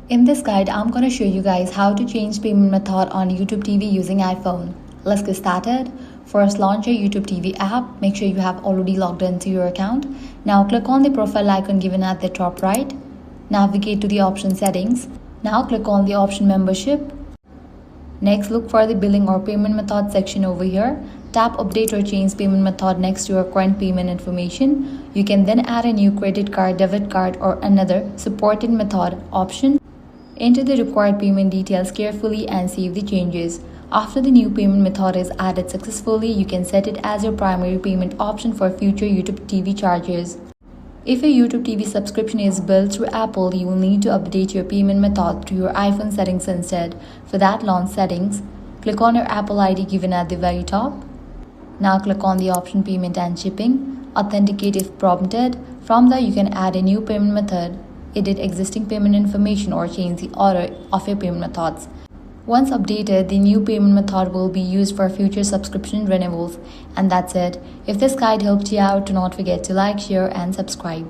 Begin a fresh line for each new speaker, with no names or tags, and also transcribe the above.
In this guide, I'm going to show you guys how to change payment method on YouTube TV using iPhone. Let's get started. First, launch your YouTube TV app. Make sure you have already logged into your account. Now click on the profile icon given at the top right. Navigate to the option settings. Now click on the option membership. Next, look for the billing or payment method section over here. Tap update or change payment method next to your current payment information. You can then add a new credit card, debit card, or another supported method option. Enter the required payment details carefully and save the changes. After the new payment method is added successfully, you can set it as your primary payment option for future YouTube TV charges. If a YouTube TV subscription is billed through Apple, you will need to update your payment method to your iPhone settings instead. For that, launch settings. Click on your Apple ID given at the very top. Now click on the option payment and shipping. Authenticate if prompted. From there, you can add a new payment method, edit existing payment information, or change the order of your payment methods. Once updated, the new payment method will be used for future subscription renewals. And that's it. If this guide helped you out, do not forget to like, share, and subscribe.